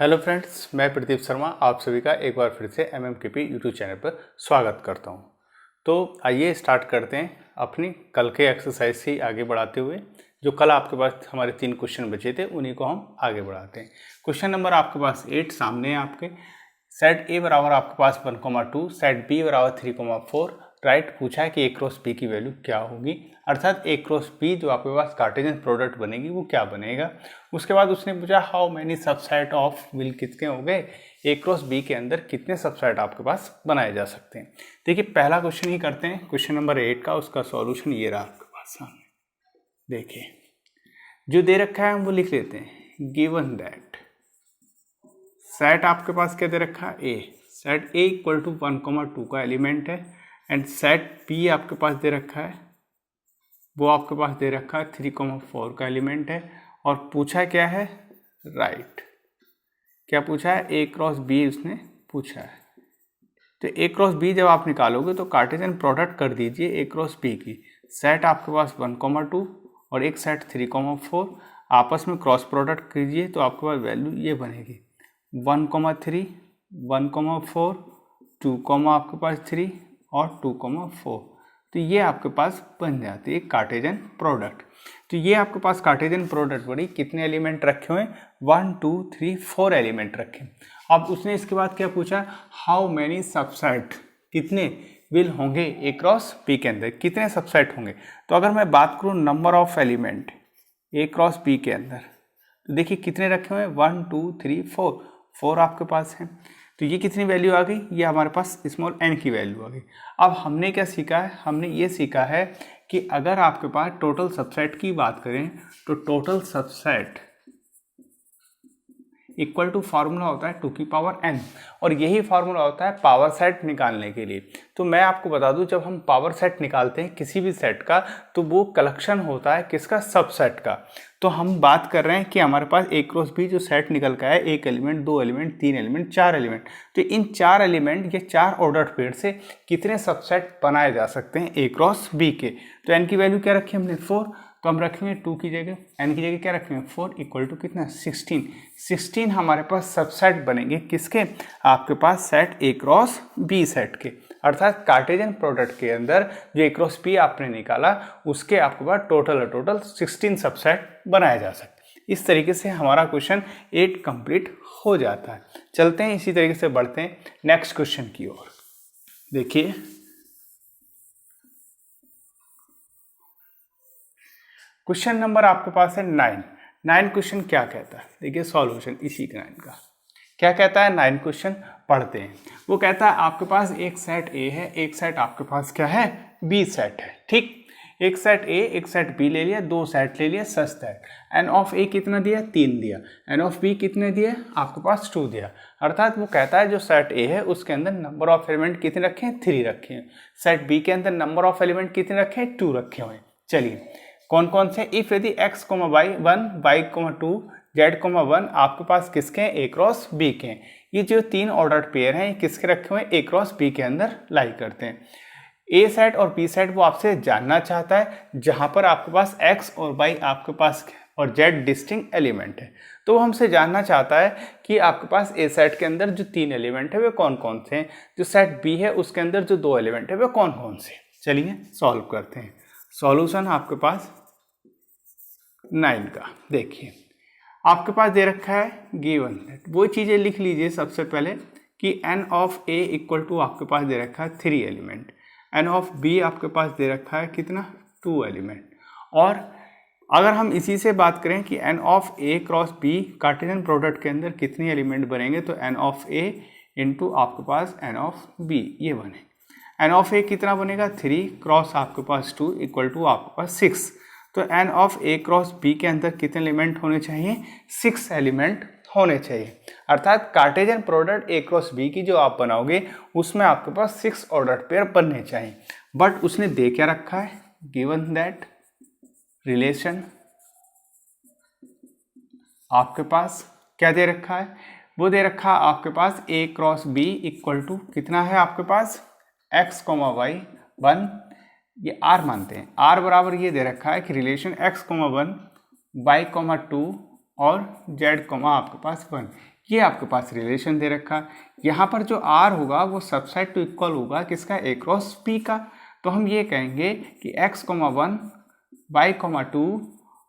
Hello friends, मैं प्रदीप शर्मा आप सभी का एक बार फिर से MMKP यूट्यूब चैनल पर स्वागत करता हूं। तो आइए स्टार्ट करते हैं अपनी कल के एक्सरसाइज से आगे बढ़ाते हुए। जो कल आपके पास हमारे 3 क्वेश्चन बचे थे उन्हीं को हम आगे बढ़ाते हैं। क्वेश्चन नंबर आपके पास 8 सामने है आपके। सेट ए बराबर आपके पास 1,2, सेट बी बराबर 3,4 राइट पूछा है कि ए क्रॉस बी की वैल्यू क्या होगी, अर्थात ए क्रॉस बी जो आपके पास कार्टेशियन प्रोडक्ट बनेगी वो क्या बनेगा। उसके बाद उसने पूछा how many subset of will कितने हो गए, ए क्रॉस बी के अंदर कितने सबसेट आपके पास बनाए जा सकते हैं। देखिए पहला क्वेश्चन ही करते हैं, क्वेश्चन नंबर 8 का। उसका सॉल्यूशन ये रहा आपके पास सामने। देखिए जो दे रखा है हम वो लिख लेते हैं। गिवन दैट सेट आपके पास क्या दे रखा है, ए। सेट ए इक्वल टू 1,2 का एलिमेंट है एंड सेट बी आपके पास दे रखा है, वो आपके पास दे रखा है 3,4 का एलिमेंट है। और पूछा क्या है, राइट क्या पूछा है, ए क्रॉस बी उसने पूछा है। तो ए क्रॉस बी जब आप निकालोगे तो कार्टेशियन प्रोडक्ट कर दीजिए ए क्रॉस बी की। सेट आपके पास 1,2 और एक सेट 3,4 आपस में क्रॉस प्रोडक्ट कीजिए तो आपके पास वैल्यू ये बनेगी 1,3, 1,4, 2, आपके पास 3 और 2,4। तो ये आपके पास बन जाती है कार्टेशियन प्रोडक्ट। तो ये आपके पास कार्टेशियन प्रोडक्ट बड़ी कितने एलिमेंट रखे हुए हैं, 1, 2, 3, 4 एलिमेंट रखे। अब उसने इसके बाद क्या पूछा, हाउ मैनी सबसेट कितने विल होंगे ए क्रॉस बी के अंदर, कितने सबसेट होंगे। तो अगर मैं बात करूँ number of element A cross B के अंदर, तो देखिए कितने रखे हुए हैं 1, 2, 3, 4 आपके पास हैं। तो ये कितनी वैल्यू आ गई, ये हमारे पास स्मॉल n की वैल्यू आ गई। अब हमने क्या सीखा है, हमने ये सीखा है कि अगर आपके पास टोटल सबसेट की बात करें तो total subset equal to formula होता है 2 की पावर n, और यही फार्मूला होता है पावर सेट निकालने के लिए। तो मैं आपको बता दूं, जब हम पावर सेट निकालते हैं किसी भी सेट का तो वो कलेक्शन होता है किसका, सबसेट का। तो हम बात कर रहे हैं कि हमारे पास ए क्रॉस बी जो सेट निकल का है, एक एलिमेंट, 2 एलिमेंट, 3 एलिमेंट, 4 एलिमेंट। तो इन 4 एलिमेंट या 4 ऑर्डर पेयर से कितने सबसेट बनाए जा सकते हैं ए क्रॉस बी के। तो n की वैल्यू क्या रखी हमने 4, तो हम रखेंगे 2 की जगह, n की जगह क्या रखेंगे 4 इक्वल टू कितना 16 हमारे पास सबसेट बनेंगे किसके, आपके पास set A cross B set के। अर्थात कार्टेशियन प्रोडक्ट के अंदर जो ए क्रॉस बी आपने निकाला उसके आपके पास टोटल 16 सबसेट बनाया जा सकते हैं। इस तरीके से हमारा क्वेश्चन 8 कंप्लीट हो जाता है। चलते हैं इसी तरीके से बढ़ते हैं नेक्स्ट क्वेश्चन की ओर। देखिए क्वेश्चन नंबर आपके पास है 9 क्वेश्चन क्या कहता है, देखिए सॉल्यूशन इसी का 9 का क्या कहता है। 9 क्वेश्चन पढ़ते हैं। वो कहता है आपके पास एक सेट ए है, एक सेट आपके पास क्या है, बी सेट है। ठीक, एक सेट ए एक सेट बी ले लिया, 2 सेट ले लिया, सच दैट एन ऑफ ए कितना दिया, 3 दिया, एन ऑफ बी कितने दिए आपके पास 2 दिया। अर्थात वो कहता है जो सेट ए है उसके अंदर नंबर ऑफ एलिमेंट कितने रखे हैं, 3 रखे हैं। सेट बी के अंदर नंबर ऑफ एलिमेंट कितने रखे हैं, 2 रखे हुए हैं। चलिए कौन कौन से, इफ यदि x, y 1, y, 2, z, 1 आपके पास किसके हैं, ए क्रॉस बी के हैं। ये जो 3 ऑर्डर पेयर हैं ये किसके रखे हुए हैं, ए क्रॉस बी के अंदर लाई करते हैं। ए सेट और बी सेट वो आपसे जानना चाहता है जहां पर आपके पास x और y आपके पास और z डिस्टिंक्ट एलिमेंट है। तो वो हमसे जानना चाहता है कि आपके पास ए सेट के अंदर जो 3 एलिमेंट है वे कौन कौन से हैं, जो सेट बी है उसके अंदर जो 2 एलिमेंट है वे कौन कौन से। चलिए सॉल्व करते हैं। सॉल्यूशन आपके पास 9 का देखिए आपके पास दे रखा है गिवन दैट, वो चीज़ें लिख लीजिए सबसे पहले कि n of a equal to आपके पास दे रखा है 3 एलिमेंट, n ऑफ b आपके पास दे रखा है कितना 2 एलिमेंट। और अगर हम इसी से बात करें कि n of a cross b Cartesian product के अंदर कितनी एलिमेंट बनेंगे, तो n ऑफ a इंटू आपके पास n ऑफ b ये बने। n ऑफ a कितना बनेगा 3 क्रॉस आपके पास 2 इक्वल टू आपके पास 6। तो n of a cross b के अंदर कितने एलिमेंट होने चाहिए, 6 एलिमेंट होने चाहिए। अर्थात Cartesian product a cross b की जो आप बनाओगे उसमें आपके पास 6 ऑर्डर पेयर बनने चाहिए। बट उसने दे क्या रखा है, गिवन दैट रिलेशन आपके पास क्या दे रखा है, वो दे रखा है आपके पास a cross b equal to कितना है आपके पास x, y 1, ये r मानते हैं, r बराबर ये दे रखा है कि रिलेशन x, 1, y, 2 और z, आपके पास 1, ये आपके पास रिलेशन दे रखा है। यहाँ पर जो आर होगा वो सबसेट टू इक्वल होगा किसका, ए क्रॉस पी का। तो हम ये कहेंगे कि x,1 y,2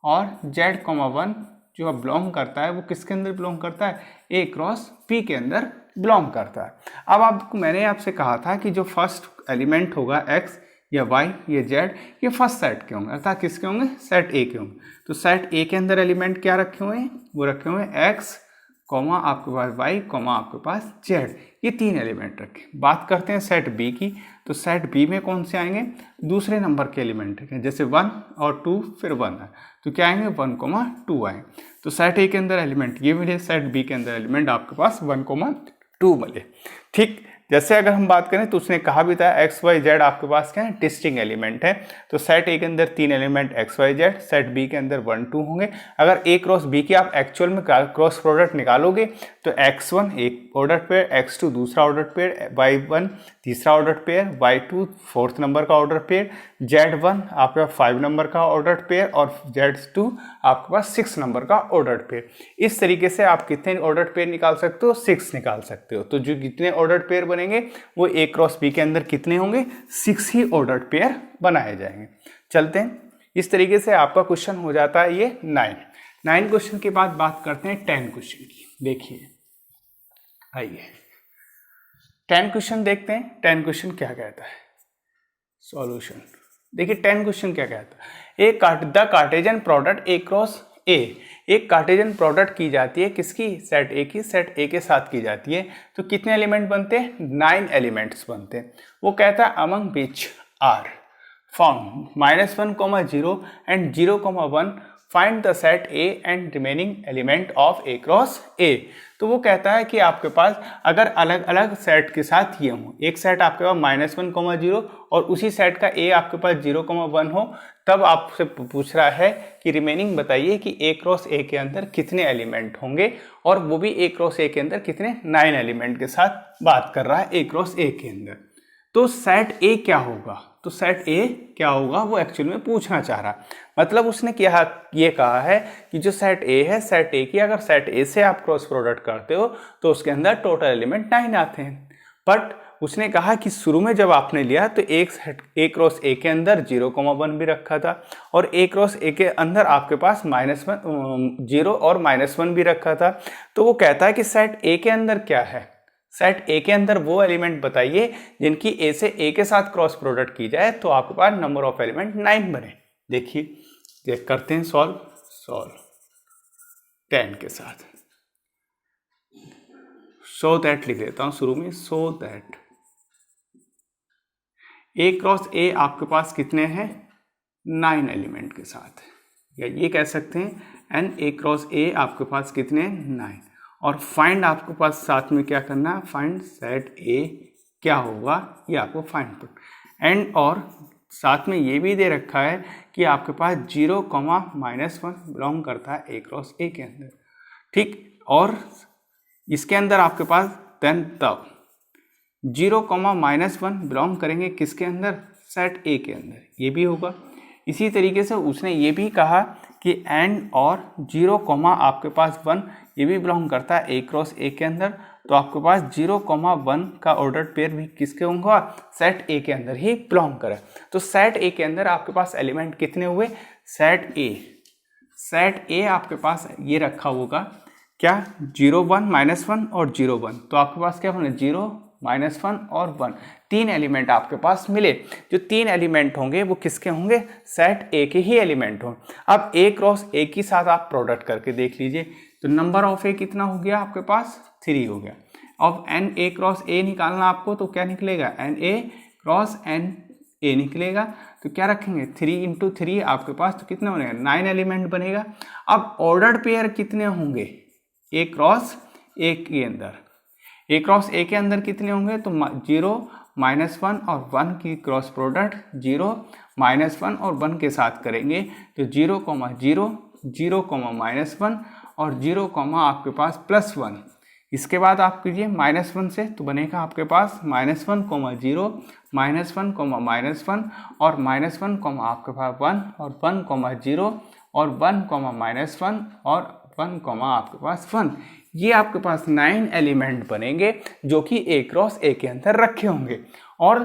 और z,1 जो बिलोंग करता है वो किसके अंदर बिलोंग करता है, ए क्रॉस पी के अंदर बिलोंग करता है। अब मैंने आपसे कहा था कि जो फर्स्ट एलिमेंट होगा x या y या z ये फर्स्ट सेट के होंगे, अर्थात किसके होंगे, सेट ए के होंगे। तो सेट ए के अंदर एलिमेंट क्या रखे हुए हैं, वो रखे हुए हैं x, आपके पास y, आपके पास z, ये 3 एलिमेंट रखे। बात करते हैं सेट बी की। तो सेट बी में कौन से आएंगे, दूसरे नंबर के एलिमेंट है, जैसे 1 और 2 फिर 1 है, तो क्या आएंगे 1, 2 आएंगे। तो सेट ए के अंदर एलिमेंट ये मिले, सेट बी के अंदर एलिमेंट आपके पास 1, 2 मिले। ठीक, जैसे अगर हम बात करें तो उसने कहा भी था एक्स वाई जेड आपके पास क्या है, डिस्टिंक्ट एलिमेंट है। तो सेट ए के अंदर 3 element x y z, set B के अंदर 1, 2 होंगे। अगर ए क्रॉस बी की आप एक्चुअल में क्रॉस प्रोडक्ट निकालोगे तो x1 एक ऑर्डर पेयर, x2 दूसरा ऑर्डर पेयर, y1 तीसरा order pair, y2 4th number का ऑर्डर पेयर, z1 आपके पास 5 नंबर का ऑर्डर पेयर और z2 आपके पास 6 नंबर का ऑर्डर पेयर। इस तरीके से आप कितने ऑर्डर पेयर निकाल सकते हो, 6 निकाल सकते हो। तो जो कितने ऑर्डर पेयर बनेंगे वो ए क्रॉस बी के अंदर कितने होंगे, 6 ही ऑर्डर पेयर बनाए जाएंगे। चलते हैं, इस तरीके से आपका क्वेश्चन हो जाता है ये 9 क्वेश्चन के बाद बात करते हैं 10 क्वेश्चन की। देखिए आइए 10 क्वेश्चन देखते हैं। 10 क्वेश्चन क्या कहता है, सॉल्यूशन देखिए 10 क्वेश्चन क्या कहता है। The Cartesian product A cross ए, एक कार्टेशियन प्रोडक्ट की जाती है किसकी, सेट ए की, सेट ए के साथ की जाती है। तो कितने एलिमेंट बनते हैं, 9 एलिमेंट्स बनते हैं। वो कहता है among which are found -1, 0 and 0, 1 find the set A and remaining element of A cross A. तो वो कहता है कि आपके पास अगर अलग अलग सेट के साथ ये हो, एक सेट आपके पास -1, 0 और उसी सेट का ए आपके पास 0, 1 हो, तब आपसे पूछ रहा है कि रिमेनिंग बताइए कि ए क्रॉस ए के अंदर कितने एलिमेंट होंगे, और वो भी ए क्रॉस ए के अंदर कितने, 9 एलिमेंट के साथ बात कर रहा है ए क्रॉस ए के अंदर। तो सेट ए क्या होगा, तो सेट ए क्या होगा वो एक्चुअल में पूछना चाह रहा। मतलब उसने क्या ये कहा है कि जो सेट ए है, सेट ए की अगर सेट ए से आप क्रॉस प्रोडक्ट करते हो तो उसके अंदर टोटल एलिमेंट 9 आते हैं। बट उसने कहा कि शुरू में जब आपने लिया तो एक सेट ए क्रॉस ए के अंदर 0, 1 भी रखा था, और ए क्रॉस ए के अंदर आपके पास -0 और -1 भी रखा था। तो वो कहता है कि सेट ए के अंदर क्या है, सेट ए के अंदर वो एलिमेंट बताइए जिनकी ए से ए के साथ क्रॉस प्रोडक्ट की जाए तो आपके पास नंबर ऑफ एलिमेंट 9 बने। देखिए करते हैं सॉल्व 10 के साथ। सो दैट लिख देता हूं शुरू में, सो दैट ए क्रॉस ए आपके पास कितने हैं, 9 एलिमेंट के साथ, या ये कह सकते हैं एन ए क्रॉस ए आपके पास कितने हैं, 9। और फाइंड आपके पास साथ में क्या करना है, फाइंड सेट ए क्या होगा, ये आपको फाइंड एंड, और साथ में ये भी दे रखा है कि आपके पास 0, -1 बिलोंग करता है ए क्रॉस ए के अंदर। ठीक, और इसके अंदर आपके पास देन तब 0, -1 बिलोंग करेंगे किसके अंदर, सेट ए के अंदर, ये भी होगा। इसी तरीके से उसने ये भी कहा कि एंड और 0, आपके पास 1 ये भी बिलोंग करता है ए क्रॉस ए के अंदर। तो आपके पास 0, 1 का ऑर्डर पेयर भी किसके होगा, सेट ए के अंदर ही बिलोंग करे। तो सेट ए के अंदर आपके पास एलिमेंट कितने हुए, सेट ए आपके पास ये रखा होगा क्या, 0, 1 -1 और 0, 1। तो आपके पास क्या बने, 0, -1 और 1, 3 एलिमेंट आपके पास मिले। जो 3 एलिमेंट होंगे वो किसके होंगे, सेट ए के ही एलिमेंट हों। अब ए क्रॉस ए के साथ आप प्रोडक्ट करके देख लीजिए, तो नंबर ऑफ ए कितना हो गया आपके पास, 3 हो गया। अब एन ए क्रॉस ए निकालना आपको, तो क्या निकलेगा, n A cross n A निकलेगा। तो क्या रखेंगे, 3 × 3 आपके पास, तो कितना बनेगा, 9 एलिमेंट बनेगा। अब ऑर्डर्ड पेयर कितने होंगे ए क्रॉस ए के अंदर, ए क्रॉस ए के अंदर कितने होंगे, तो 0, -1 और 1 की क्रॉस प्रोडक्ट 0, -1 और 1 के साथ करेंगे तो 0, 0, 0, -1 और 0, आपके पास +1। इसके बाद आप कीजिए -1 से, तो बनेगा आपके पास -1, 0, -1, -1 और -1, आपके पास 1 और 1, 0 और 1, -1 और 1 कॉमा आपके पास 1, ये आपके पास 9 एलिमेंट बनेंगे जो कि A क्रॉस A के अंदर रखे होंगे। और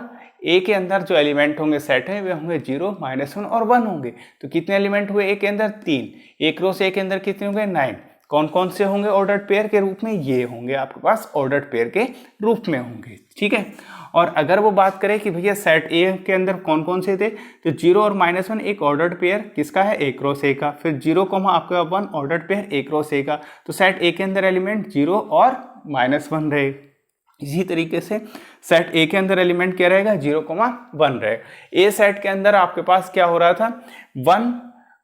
A के अंदर जो एलिमेंट होंगे सेट है वे होंगे 0, -1 और 1 होंगे। तो कितने एलिमेंट हुए A के अंदर? 3। A क्रॉस A के अंदर कितने होंगे? 9। कौन कौन से होंगे ऑर्डर्ड पेयर के रूप में? ये होंगे आपके पास ऑर्डर्ड पेयर के रूप में होंगे, ठीक है। और अगर वो बात करें कि भैया सेट ए के अंदर कौन कौन से थे, तो 0 और -1 एक ऑर्डर्ड पेयर किसका है? A क्रॉस A का। फिर 0, आपका 1 ordered pair A cross A का। तो सेट A के अंदर एलिमेंट 0 और -1 रहे। इसी तरीके से सेट A के अंदर एलिमेंट क्या रहेगा? 0, 1 रहे। A सेट के अंदर आपके पास क्या हो रहा था? 1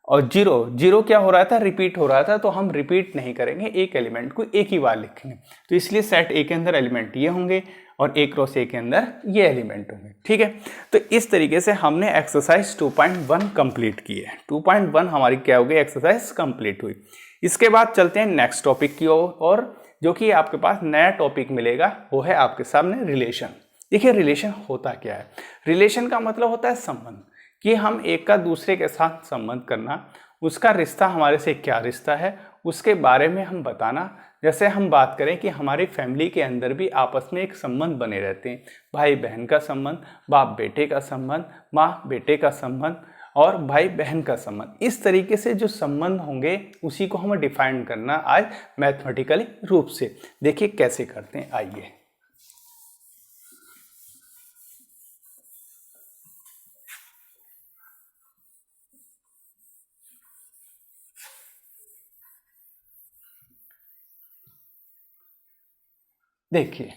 और 0 क्या हो रहा था? रिपीट हो रहा था। तो हम रिपीट नहीं करेंगे, एक एलिमेंट को एक ही बार लिखेंगे। तो इसलिए सेट A के अंदर एलिमेंट ये होंगे और A क्रॉस A के अंदर ये एलिमेंट होंगे, ठीक है। तो इस तरीके से हमने एक्सरसाइज 2.1 कंप्लीट की है। 2.1 हमारी क्या हो गई? एक्सरसाइज कंप्लीट हुई। इसके बाद चलते हैं नेक्स्ट टॉपिक की ओर, और जो कि आपके पास नया टॉपिक मिलेगा वो है आपके सामने रिलेशन। देखिए रिलेशन होता क्या है? रिलेशन का मतलब होता है संबंध, कि हम एक का दूसरे के साथ संबंध करना, उसका रिश्ता हमारे से क्या रिश्ता है उसके बारे में हम बताना। जैसे हम बात करें कि हमारी फैमिली के अंदर भी आपस में एक संबंध बने रहते हैं, भाई बहन का संबंध, बाप बेटे का संबंध, माँ बेटे का संबंध और भाई बहन का संबंध। इस तरीके से जो संबंध होंगे उसी को हमें डिफाइन करना आज मैथमेटिकली रूप से। देखिए कैसे करते हैं, आइए। देखिए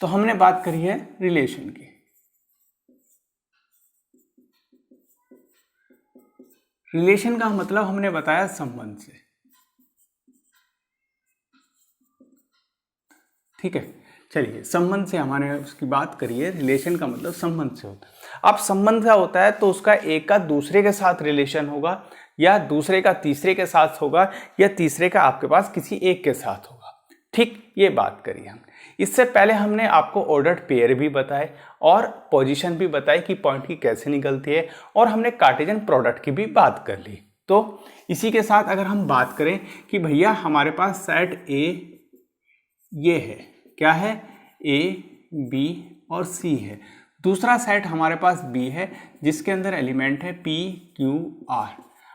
तो हमने बात करी है रिलेशन की। रिलेशन का मतलब हमने बताया संबंध से, ठीक है। चलिए संबंध से हमारे उसकी बात करिए। रिलेशन का मतलब संबंध से होता है। अब संबंध क्या होता है? तो उसका एक का दूसरे के साथ रिलेशन होगा, या दूसरे का तीसरे के साथ होगा, या तीसरे का आपके पास किसी एक के साथ होगा, ठीक। ये बात करी हम। इससे पहले हमने आपको ऑर्डर्ड पेयर भी बताए और पोजीशन भी बताई कि पॉइंट की कैसे निकलती है, और हमने कार्टेशियन प्रोडक्ट की भी बात कर ली। तो इसी के साथ अगर हम बात करें कि भैया हमारे पास सेट A ये है, क्या है? A, B और C है। दूसरा सेट हमारे पास B है जिसके अंदर एलिमेंट है P, Q, R,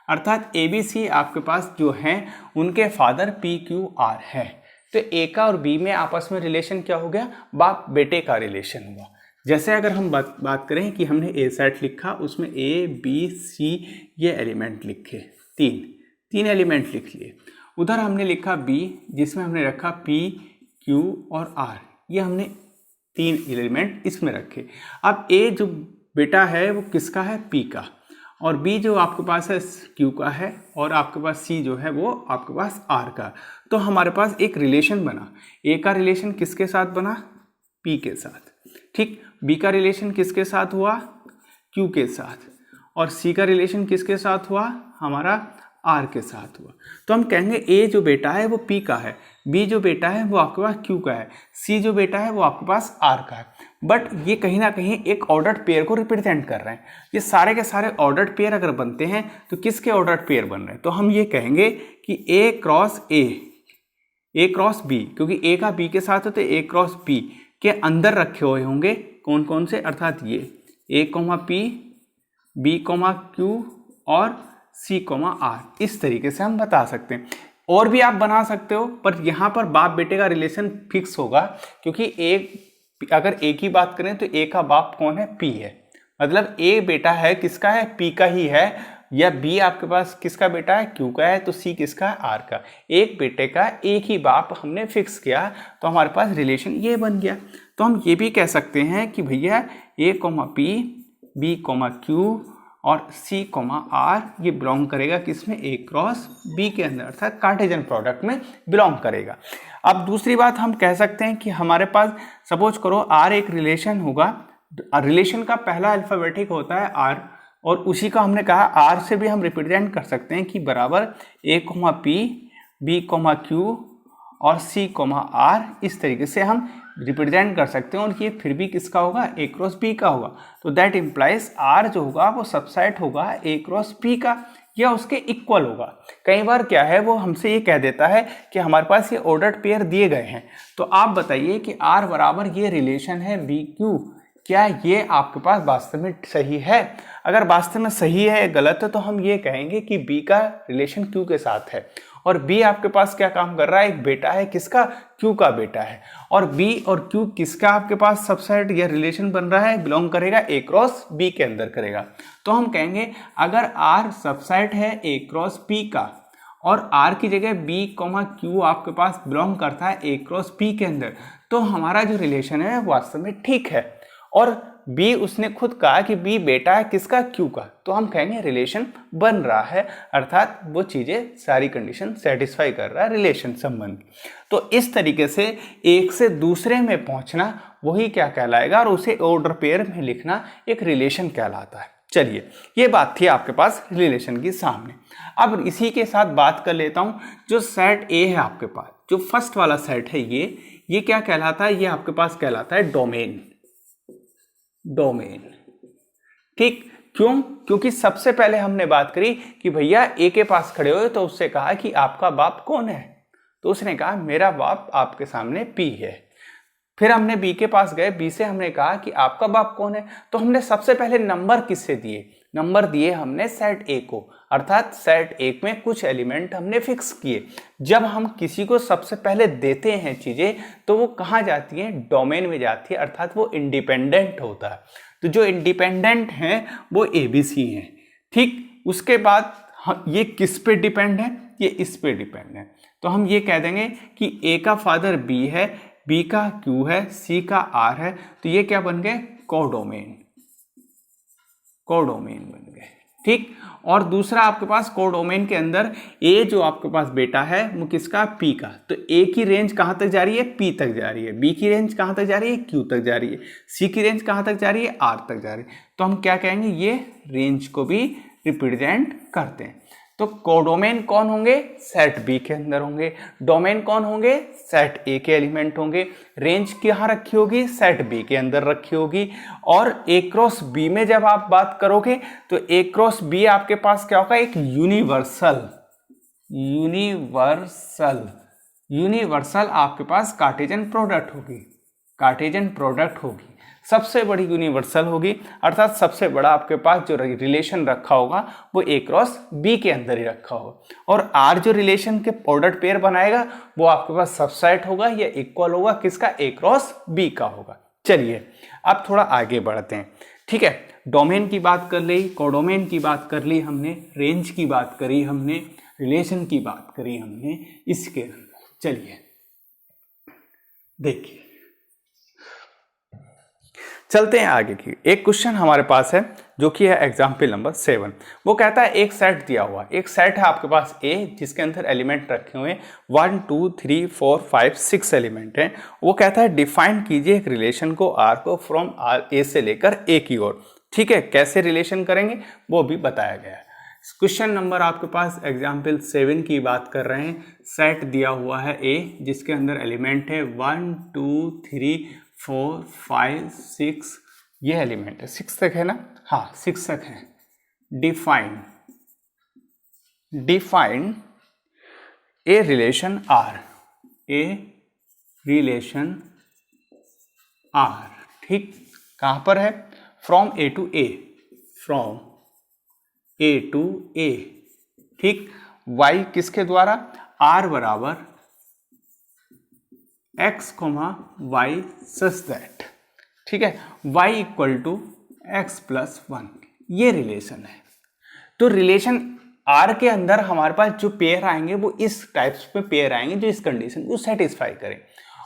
अर्थात ABC आपके पास जो हैं उनके फादर P, Q, R है। तो A का और B में आपस में रिलेशन क्या हो गया? बाप बेटे का रिलेशन हुआ। जैसे अगर हम बात करें कि हमने A सेट लिखा, उसमें A, B, C ये एलिमेंट लिखे, तीन एलिमेंट लिख लिए। उधर हमने लिखा B जिसमें हमने रखा P, Q और R, ये हमने 3 एलिमेंट इसमें रखे। अब A जो बेटा है वो किसका है? P का, और B जो आपके पास है Q का है, और आपके पास C जो है वो आपके पास R का। तो हमारे पास एक रिलेशन बना। A का रिलेशन किसके साथ बना? P के साथ, ठीक। B का रिलेशन किसके साथ हुआ? Q के साथ। और C का रिलेशन किसके साथ हुआ? हमारा R के साथ हुआ। तो हम कहेंगे A जो बेटा है वो P का है, B जो बेटा है वो आपके पास Q का है, C जो बेटा है वो आपके पास R का है। बट ये कहीं ना कहीं एक ऑर्डर्ड पेयर को रिप्रेजेंट कर रहे हैं। ये सारे के सारे ऑर्डर्ड पेयर अगर बनते हैं तो किसके ऑर्डर्ड पेयर बन रहे हैं? तो हम ये कहेंगे कि A cross A, A cross B, क्योंकि A का B के साथ है तो A क्रॉस B के अंदर रखे हुए होंगे कौन कौन से? अर्थात ये A, P, B, Q और C, R। इस तरीके से हम बता सकते हैं। और भी आप बना सकते हो, पर यहाँ पर बाप बेटे का रिलेशन फिक्स होगा, क्योंकि अगर A की बात करें तो A का बाप कौन है? P है। मतलब A बेटा है किसका है? P का ही है। या B आपके पास किसका बेटा है? Q का है। तो C किसका है? R का। एक बेटे का एक ही बाप हमने फिक्स किया, तो हमारे पास रिलेशन ये बन गया। तो हम ये भी कह सकते हैं कि भैया A, P, B, Q और C, R ये बिलोंग करेगा किसमें? A क्रॉस B के अंदर, अर्थात कार्टेशियन प्रोडक्ट में बिलोंग करेगा। अब दूसरी बात हम कह सकते हैं कि हमारे पास सपोज करो R एक रिलेशन होगा। रिलेशन का पहला अल्फाबेटिक होता है R, और उसी का हमने कहा R से भी हम रिप्रेजेंट कर सकते हैं कि बराबर A, P, B, Q और C, R। इस तरीके से हम रिप्रेजेंट कर सकते हैं, और ये फिर भी किसका होगा? A क्रॉस B का होगा। तो दैट इम्प्लाइज R जो होगा वो सबसेट होगा A क्रॉस B का। या उसके इक्वल होगा। कई बार क्या है वो हमसे ये कह देता है कि हमारे पास ये ऑर्डर्ड पेयर दिए गए हैं, तो आप बताइए कि R बराबर ये रिलेशन है BQ, क्या ये आपके पास वास्तव में सही है? अगर वास्तव में सही है या गलत है तो हम ये कहेंगे कि B का रिलेशन Q के साथ है, और B आपके पास क्या काम कर रहा है, एक बेटा है, किसका? Q का बेटा है। और B और Q किसका आपके पास सबसेट या रिलेशन बन रहा है, बिलोंग करेगा A क्रॉस B के अंदर करेगा। तो हम कहेंगे अगर R सबसेट है A क्रॉस B का और R की जगह B, Q आपके पास बिलोंग करता है A क्रॉस B के अंदर, तो हमारा जो रिलेशन है वास्तव में ठीक है। और B उसने खुद कहा कि B बेटा है किसका? Q का, तो हम कहेंगे रिलेशन बन रहा है, अर्थात वो चीजें सारी कंडीशन सेटिस्फाई कर रहा है रिलेशन संबंध। तो इस तरीके से एक से दूसरे में पहुंचना वही क्या कहलाएगा, और उसे ऑर्डर पेयर में लिखना एक रिलेशन कहलाता है। चलिए, ये बात थी आपके पास रिलेशन की सामने। अब इसी के साथ बात कर लेता हूं, जो सेट A है आपके पास, जो फर्स्ट वाला सेट है ये क्या कहलाता है, ये आपके पास कहलाता है डोमेन। डोमेन, ठीक, क्यों? क्योंकि सबसे पहले हमने बात करी कि भैया A के पास खड़े हुए तो उससे कहा कि आपका बाप कौन है, तो उसने कहा मेरा बाप आपके सामने P है। फिर हमने B के पास गए, B से हमने कहा कि आपका बाप कौन है, तो हमने सबसे पहले नंबर किससे दिए, नंबर दिए हमने सेट A को, अर्थात सेट A में कुछ एलिमेंट हमने फिक्स किए। जब हम किसी को सबसे पहले देते हैं चीजें तो वो कहाँ जाती हैं, डोमेन में जाती है, अर्थात वो इंडिपेंडेंट होता है। तो जो इंडिपेंडेंट हैं वो ABC हैं, ठीक। उसके बाद ये किस पे डिपेंड है, ये इस पे डिपेंड है, तो हम ये कह देंगे कि A का फादर B है, B का Q है, C का R है, तो ये क्या बन गए, कोडोमेन। कोडोमेन बन गए, ठीक। और दूसरा आपके पास कोडोमेन के अंदर A जो आपके पास बेटा है वो किसका, P का, तो A की रेंज कहां तक जा रही है, P तक जा रही है, B की रेंज कहां तक जा रही है, Q तक जा रही है, C की रेंज कहां तक जा रही है, R तक जा रही है। तो हम क्या कहेंगे, ये रेंज को भी रिप्रेजेंट करते हैं। तो कोडोमेन कौन होंगे, सेट B के अंदर होंगे, डोमेन कौन होंगे, सेट A के एलिमेंट होंगे, रेंज कहाँ रखी होगी, सेट B के अंदर रखी होगी। और A क्रॉस B में जब आप बात करोगे तो A क्रॉस B आपके पास क्या होगा, एक यूनिवर्सल आपके पास कार्टेशियन प्रोडक्ट होगी, कार्टेशियन प्रोडक्ट होगी, सबसे बड़ी यूनिवर्सल होगी, अर्थात सबसे बड़ा आपके पास जो रिलेशन रखा होगा वो A क्रॉस B के अंदर ही रखा होगा। और R जो रिलेशन के ऑर्डर्ड पेयर बनाएगा वो आपके पास सबसेट होगा या इक्वल होगा किसका, A क्रॉस B का होगा। चलिए अब थोड़ा आगे बढ़ते हैं, ठीक है। डोमेन की बात कर ली, कोडोमेन की बात कर ली हमने, रेंज की बात करी हमने, रिलेशन की बात करी हमने, इसके अंदर चलिए देखिए, चलते हैं आगे की। एक क्वेश्चन हमारे पास है जो कि है एग्जाम्पल नंबर 7। वो कहता है एक सेट दिया हुआ, एक सेट है आपके पास A जिसके अंदर एलिमेंट रखे हुए 1 2 3 4 5 6 एलिमेंट हैं। वो कहता है डिफाइन कीजिए एक रिलेशन को R को फ्रॉम A से लेकर A की ओर, ठीक है। कैसे रिलेशन करेंगे वो भी बताया गया है। क्वेश्चन नंबर आपके पास एग्जाम्पल 7 की बात कर रहे हैं। सेट दिया हुआ है A जिसके अंदर एलिमेंट है 1 2 3 4 5 6, ये एलिमेंट है, 6 तक है ना, हाँ 6 तक है। Define a relation R, a relation R, ठीक। कहां पर है, from A to A, from A to A, ठीक। Y किसके द्वारा, R बराबर x, y सच दैट, ठीक है, y equal to x plus 1, ये रिलेशन है। तो रिलेशन R के अंदर हमारे पास जो पेयर आएंगे वो इस टाइप्स में पेयर आएंगे जो इस कंडीशन को सेटिस्फाई करें।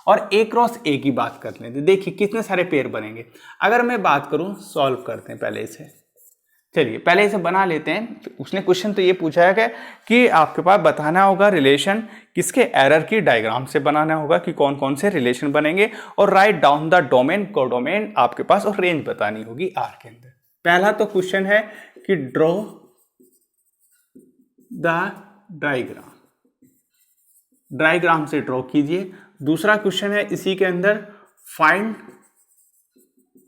और A क्रॉस A की बात कर लेते हैं, देखिए कितने सारे पेयर बनेंगे। अगर मैं बात करूं, सॉल्व करते हैं पहले इसे, चलिए पहले इसे बना लेते हैं। उसने क्वेश्चन तो ये पूछा है कि आपके पास बताना होगा रिलेशन किसके, एरर की डायग्राम से बनाना होगा कि कौन कौन से रिलेशन बनेंगे, और write down the domain, codomain आपके पास, और रेंज बतानी होगी R के अंदर। पहला तो क्वेश्चन है कि ड्रॉ द डायग्राम, डायग्राम से ड्रॉ कीजिए। दूसरा क्वेश्चन है इसी के अंदर find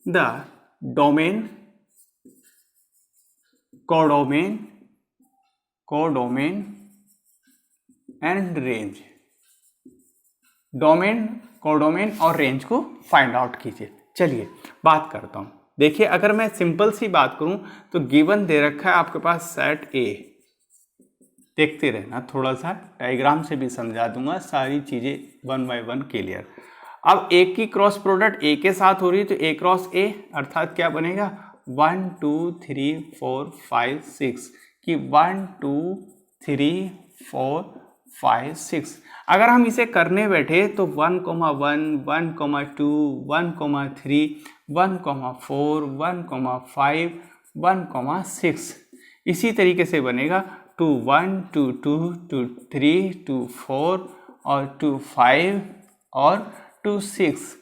the domain, codomain codomain and range. Domain, codomain और रेंज को फाइंड आउट कीजिए। चलिए बात करता हूं। देखिए अगर मैं सिंपल सी बात करूं तो गिवन दे रखा है आपके पास सेट ए, देखते रहना, थोड़ा सा डायग्राम से भी समझा दूंगा, सारी चीजें वन बाय वन क्लियर। अब ए की क्रॉस प्रोडक्ट ए के साथ हो रही है तो ए क्रॉस ए अर्थात क्या बनेगा 1 2 3 4 5 6 कि 1 2 3 4 5 6। अगर हम इसे करने बैठे तो 1, 1, 1, 2, 1, 3, 1, 4, 1, 5, 1, 6 इसी तरीके से बनेगा 2 1 2 2 2 3 2 4 और 2 5 और 2 6।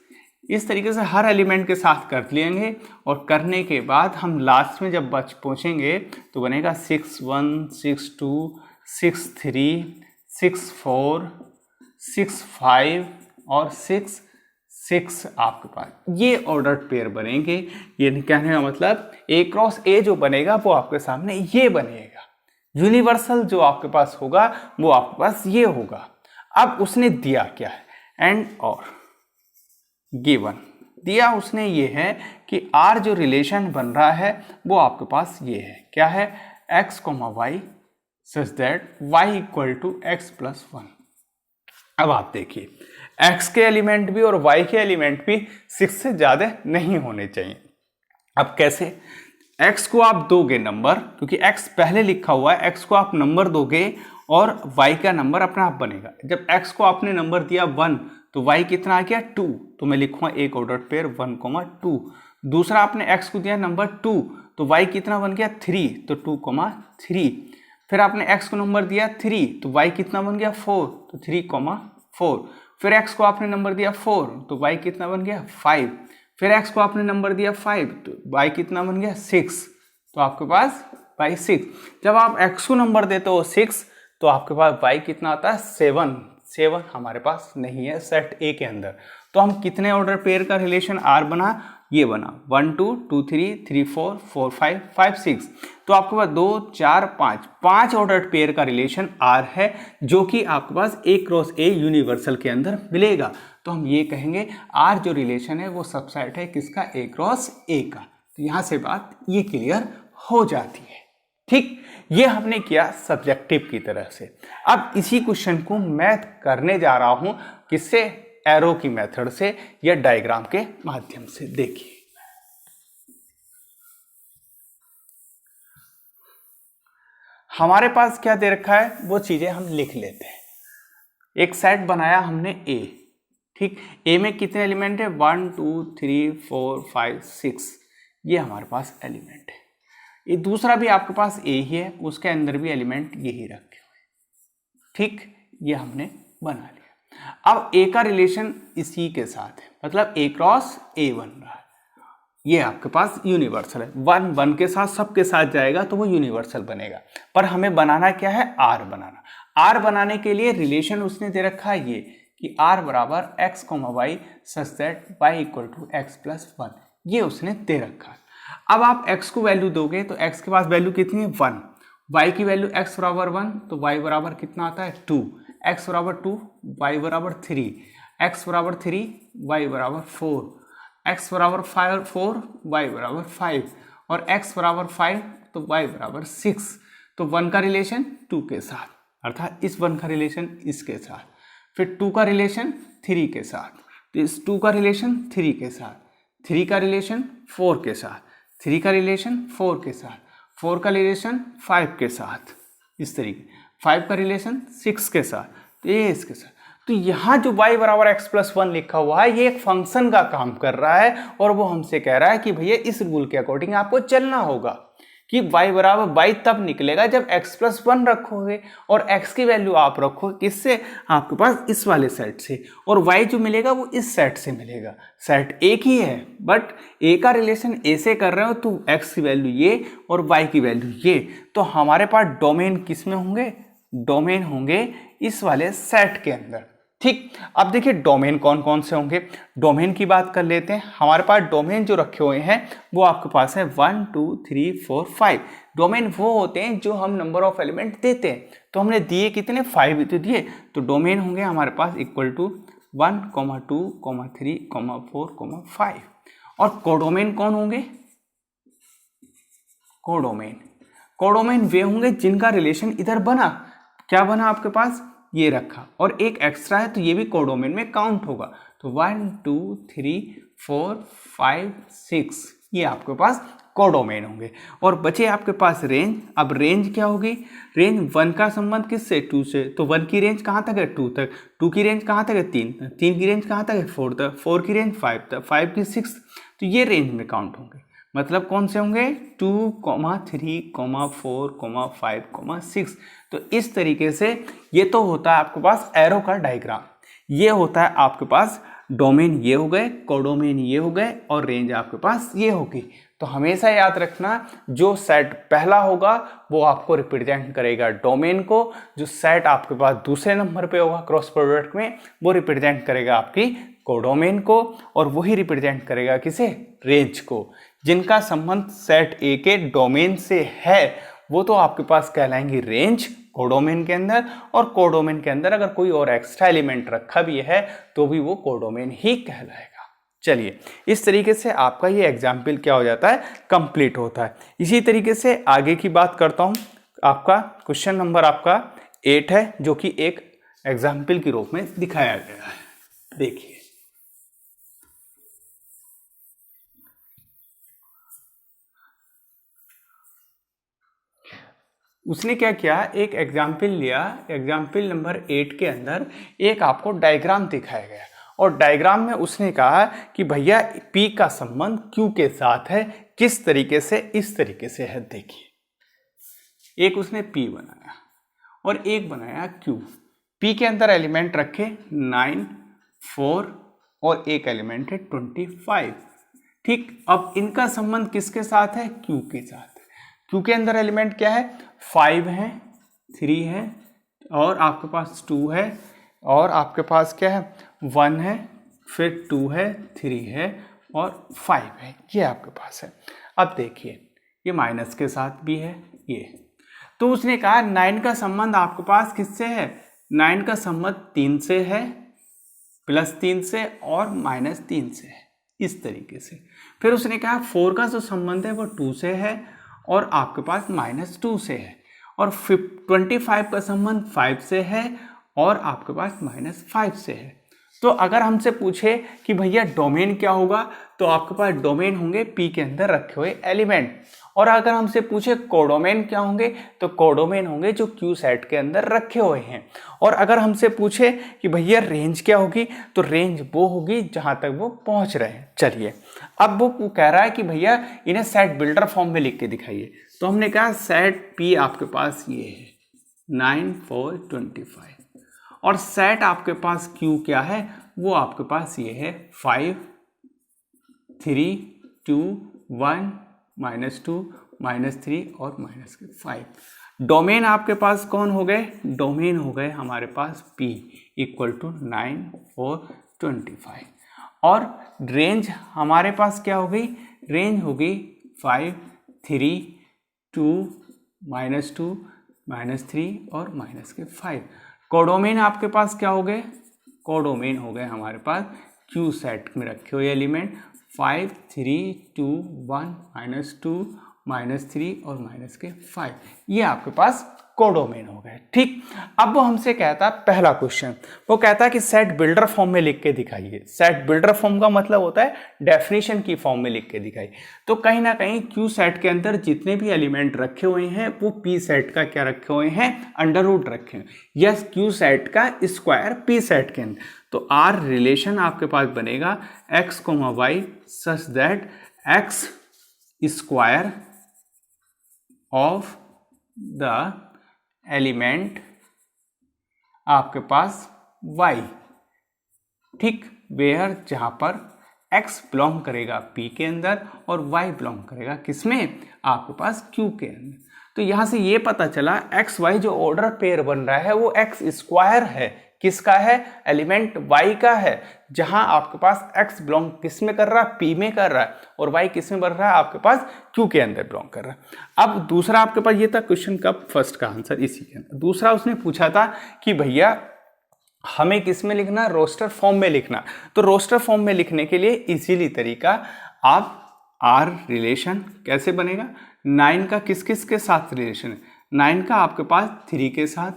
इस तरीके से हर एलिमेंट के साथ कर लेंगे और करने के बाद हम लास्ट में जब पहुंचेंगे तो बनेगा 6 1 6 2 6 3 6 4 6 5 और 6 6 आपके पास ये ऑर्डर पेयर बनेंगे। ये कहने का मतलब ए क्रॉस ए जो बनेगा वो आपके सामने ये बनेगा। यूनिवर्सल जो आपके पास होगा वो आपके पास ये होगा। अब उसने दिया क्या है एंड और गिवन दिया उसने ये है कि आर जो रिलेशन बन रहा है वो आपके पास ये है, क्या है x, y such that y equal to x plus 1। अब आप देखिए x के एलिमेंट भी और y के एलिमेंट भी 6 से ज्यादा नहीं होने चाहिए। अब कैसे, x को आप दोगे नंबर, क्योंकि x पहले लिखा हुआ है, x को आप नंबर दोगे और y का नंबर अपना आप बनेगा। जब x को आपने नंबर दिया 1 तो y कितना आ गया 2, तो मैं लिखूंगा एक ऑर्डर पेयर 1, 2। दूसरा आपने x को दिया नंबर 2 तो y कितना बन गया 3, तो 2, 3। फिर आपने x को नंबर दिया 3 तो y कितना बन गया 4, तो 3, 4। फिर x को आपने नंबर दिया 4 तो y कितना बन गया 5। फिर x को आपने नंबर दिया 5 तो y कितना बन गया 6, तो आपके पास y 6। जब आप x को नंबर देते हो 6 तो आपके पास y कितना आता है 7 हमारे पास नहीं है सेट ए के अंदर। तो हम कितने ऑर्डर पेयर का रिलेशन आर बना, ये बना 1 2 2 3 3 4 4 5 5 6। तो आपके पास 2 4 5 ऑर्डर पेयर का रिलेशन आर है जो कि आपके पास ए क्रॉस ए यूनिवर्सल के अंदर मिलेगा। तो हम ये कहेंगे आर जो रिलेशन है वो सबसेट है किसका, ए क्रॉस ए का। तो यहां से बात ये क्लियर हो जाती है। ठीक, ये हमने किया सब्जेक्टिव की तरह से। अब इसी क्वेश्चन को मैं करने जा रहा हूं किससे, एरो की मेथड से या डायग्राम के माध्यम से। देखिए हमारे पास क्या दे रखा है वो चीजें हम लिख लेते हैं। एक सेट बनाया हमने ए, ठीक, ए में कितने एलिमेंट है 1 2 3 4 5 6, ये हमारे पास एलिमेंट है। ये दूसरा भी आपके पास ए ही है, उसके अंदर भी एलिमेंट यही रखे हुए, ठीक, ये हमने बना लिया। अब ए का रिलेशन इसी के साथ है, मतलब ए क्रॉस ए बन रहा है, ये आपके पास यूनिवर्सल है। 1 1 के साथ सबके साथ जाएगा तो वो यूनिवर्सल बनेगा। पर हमें बनाना क्या है, आर बनाना। आर बनाने के लिए रिलेशन उसने दे रखा है ये कि आर बराबर x, y such that y equal to x plus 1, ये उसने दे रखा है। अब आप x को वैल्यू दोगे तो x के पास वैल्यू कितनी है 1, y की वैल्यू x बराबर 1 तो y बराबर कितना आता है 2, x बराबर 2 y बराबर 3, x बराबर 3 y बराबर 4, x बराबर 4 y बराबर 5 और x बराबर 5 तो y बराबर 6। तो 1 का रिलेशन 2 के साथ, अर्थात इस 1 का रिलेशन इसके साथ, फिर 2 का रिलेशन 3 के साथ, तो इस 2 का रिलेशन 3 के साथ, 3 का रिलेशन 4 के साथ, 3 का रिलेशन 4 के साथ, 4 का रिलेशन 5 के साथ, इस तरीके 5 का रिलेशन 6 के साथ, तो ये इसके साथ। तो यहाँ जो y बराबर x प्लस 1 लिखा हुआ है ये एक फंक्शन का काम कर रहा है और वो हमसे कह रहा है कि भैया इस रूल के अकॉर्डिंग आपको चलना होगा कि y बराबर y तब निकलेगा जब x प्लस 1 रखोगे और x की वैल्यू आप रखो किससे, आपके पास इस वाले सेट से, और y जो मिलेगा वो इस सेट से मिलेगा। सेट एक ही है बट a का रिलेशन a से कर रहे हो तो x की वैल्यू ये और y की वैल्यू ये। तो हमारे पास डोमेन किस में होंगे, डोमेन होंगे इस वाले सेट के अंदर, ठीक, अब देखिए डोमेन कौन कौन से होंगे। डोमेन की बात कर लेते हैं। हमारे पास डोमेन जो रखे हुए हैं वो आपके पास है 1 2 3 4 5। डोमेन वो होते हैं जो हम नंबर ऑफ एलिमेंट देते हैं, तो हमने दिए कितने, 5 तो दिए, तो डोमेन होंगे हमारे पास इक्वल टू 1, 2, 3, 4, 5। और कोडोमेन कौन होंगे, कोडोमेन वे होंगे जिनका रिलेशन इधर बना, क्या बना आपके पास, ये रखा, और एक एक्स्ट्रा है तो ये भी कोडोमेन में काउंट होगा। तो 1 2 3 4 5 6 ये आपके पास कोडोमेन होंगे। और बचे आपके पास रेंज। अब रेंज क्या होगी, रेंज 1 का संबंध किससे, 2 से, तो 1 की रेंज कहाँ तक है, 2 तक, 2 की रेंज कहाँ तक है, 3 तक, 3 की रेंज कहाँ तक है, 4 तक, 4 की रेंज 5 तक, 5 की 6, तो ये रेंज में काउंट होंगे। मतलब कौन से होंगे, 2, 3, 4, 5, 6। तो इस तरीके से ये तो होता है आपके पास एरो का डायग्राम। ये होता है आपके पास डोमेन, ये हो गए, कोडोमेन ये हो गए, और रेंज आपके पास ये होगी। तो हमेशा याद रखना, जो सेट पहला होगा वो आपको रिप्रेजेंट करेगा डोमेन को, जो सेट आपके पास दूसरे नंबर पे होगा क्रॉस प्रोडक्ट में वो रिप्रेजेंट करेगा आपकी कोडोमेन को, और वही रिप्रेजेंट करेगा किसे, रेंज को। जिनका संबंध सेट ए के डोमेन से है वो तो आपके पास कहलाएंगी रेंज कोडोमेन के अंदर, और कोडोमेन के अंदर अगर कोई और एक्स्ट्रा एलिमेंट रखा भी है तो भी वो कोडोमेन ही कहलाएगा। चलिए, इस तरीके से आपका ये एग्जाम्पल क्या हो जाता है, कंप्लीट होता है। इसी तरीके से आगे की बात करता हूँ। आपका क्वेश्चन नंबर आपका 8 है, जो कि एक एग्जाम्पल के रूप में दिखाया गया है। देखिए, उसने क्या किया, एक एग्जाम्पल लिया, एग्जाम्पल नंबर 8 के अंदर एक आपको डायग्राम दिखाया गया, और डायग्राम में उसने कहा कि भैया P का संबंध Q के साथ है, किस तरीके से, इस तरीके से है। देखिए, एक उसने P बनाया और एक बनाया Q। P के अंदर एलिमेंट रखे 9, 4 और एक एलिमेंट है 25। ठीक, अब इनका संबंध किसके साथ है, Q के साथ। Q के अंदर एलिमेंट क्या है, 5 है, 3 है, और आपके पास 2 है, और आपके पास क्या है, 1 है, फिर 2 है, 3 है और 5 है, ये आपके पास है। अब देखिए, ये माइनस के साथ भी है ये। तो उसने कहा 9 का संबंध आपके पास किससे है, 9 का संबंध 3 से है, +3 से और -3 से है, इस तरीके से। फिर उसने कहा 4 का जो संबंध है वो 2 से है और आपके पास -2 से है, और 25 का संबंध 5 से है और आपके पास -5 से है। तो अगर हमसे पूछे कि भैया डोमेन क्या होगा, तो आपके पास डोमेन होंगे P के अंदर रखे हुए एलिमेंट, और अगर हमसे पूछे कोडोमेन क्या होंगे, तो कोडोमेन होंगे जो Q सेट के अंदर रखे हुए हैं। और अगर हमसे पूछे कि भैया रेंज क्या होगी, तो रेंज वो होगी जहां तक वो पहुंच रहे हैं। चलिए, अब वो कह रहा है कि भैया इन्हें सेट बिल्डर फॉर्म में लिख के दिखाइए। तो हमने कहा सेट P आपके पास ये है 9, 4, 25, और सेट आपके पास Q क्या है, वो आपके पास ये है 5, 3, 2, 1, -2, -3 और -5। डोमेन आपके पास कौन हो गए, डोमेन हो गए हमारे पास P इक्वल टू 9, 4, 25, और रेंज हमारे पास क्या हो गई, रेंज होगी 5, 3, 2, -2, -3 और -5। कोडोमेन आपके पास क्या हो गए, कोडोमेन हो गए हमारे पास Q सेट में रखे हुए एलिमेंट 5, 3, 2, 1, -2, -3 और -5, ये आपके पास कोडोमेन हो गए। ठीक, अब वो हमसे कहता है पहला क्वेश्चन, वो कहता है कि सेट बिल्डर फॉर्म में लिख के दिखाइए। सेट बिल्डर फॉर्म का मतलब होता है डेफिनेशन की फॉर्म में लिख के दिखाइए। तो कहीं ना कहीं Q सेट के अंदर जितने भी एलिमेंट रखे हुए हैं वो P सेट का क्या रखे हुए हैं, अंडर रूट रखे हैं। यस, Q सेट का स्क्वायर P सेट के अंदर। तो R रिलेशन आपके पास बनेगा x, y such that x square of the element आपके पास y, ठीक, वेयर जहां पर x बिलोंग करेगा P के अंदर और y बिलोंग करेगा किसमें, आपके पास Q के अंदर। तो यहां से ये पता चला x y जो ऑर्डर पेयर बन रहा है वो x स्क्वायर है, किसका है, एलिमेंट y का है, जहां आपके पास x बिलोंग किस में कर रहा है, p में कर रहा है, और y किस में बढ़ रहा है, आपके पास q के अंदर बिलोंग कर रहा है। अब दूसरा आपके पास ये था क्वेश्चन का फर्स्ट का आंसर इसी के अंदर। दूसरा उसने पूछा था कि भैया हमें किस में लिखना, रोस्टर फॉर्म में लिखना। तो रोस्टर फॉर्म में लिखने के लिए इजीली तरीका, आप आर रिलेशन कैसे बनेगा, 9 का किस किस के साथ रिलेशन है, 9 का आपके पास 3 के साथ,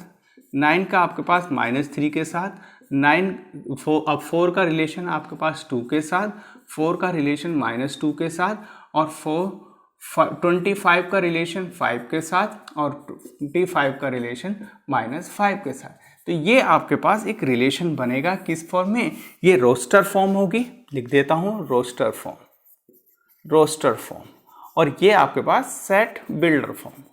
9 का आपके पास -3 के साथ, 4 का रिलेशन आपके पास 2 के साथ, 4 का रिलेशन -2 के साथ, और 25 का रिलेशन 5 के साथ, और 25 का रिलेशन -5 के साथ। तो ये आपके पास एक रिलेशन बनेगा किस फॉर्म में, ये रोस्टर फॉर्म होगी, लिख देता हूँ रोस्टर फॉर्म, रोस्टर फॉर्म, और ये आपके पास सेट बिल्डर फॉर्म,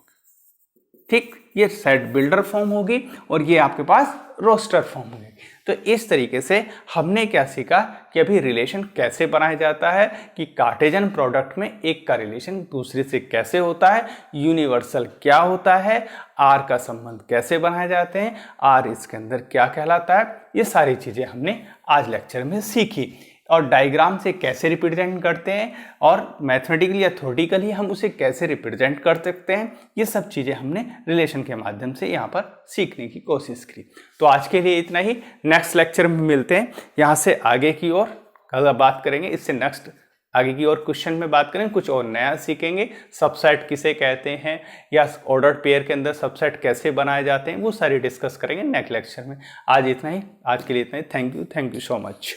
ठीक, ये सेट बिल्डर फॉर्म होगी और ये आपके पास रोस्टर फॉर्म होगी। तो इस तरीके से हमने क्या सीखा कि अभी रिलेशन कैसे बनाया जाता है, कि कार्टेशियन प्रोडक्ट में एक का रिलेशन दूसरे से कैसे होता है, यूनिवर्सल क्या होता है, आर का संबंध कैसे बनाए जाते हैं, आर इसके अंदर क्या कहलाता है, ये सारी चीज़ें हमने आज लेक्चर में सीखी। और डायग्राम से कैसे रिप्रेजेंट करते हैं, और मैथमेटिकली या थ्योरेटिकली हम उसे कैसे रिप्रेजेंट कर सकते हैं, ये सब चीज़ें हमने रिलेशन के माध्यम से यहाँ पर सीखने की कोशिश की। तो आज के लिए इतना ही, नेक्स्ट लेक्चर में मिलते हैं, यहाँ से आगे की ओर कल बात करेंगे, इससे नेक्स्ट आगे की और क्वेश्चन में बात करेंगे, कुछ और नया सीखेंगे, सबसेट किसे कहते हैं, या ऑर्डर्ड पेयर के अंदर सबसेट कैसे बनाए जाते हैं, वो सारी डिस्कस करेंगे नेक्स्ट लेक्चर में। आज इतना ही, आज के लिए इतना ही। Thank you so much.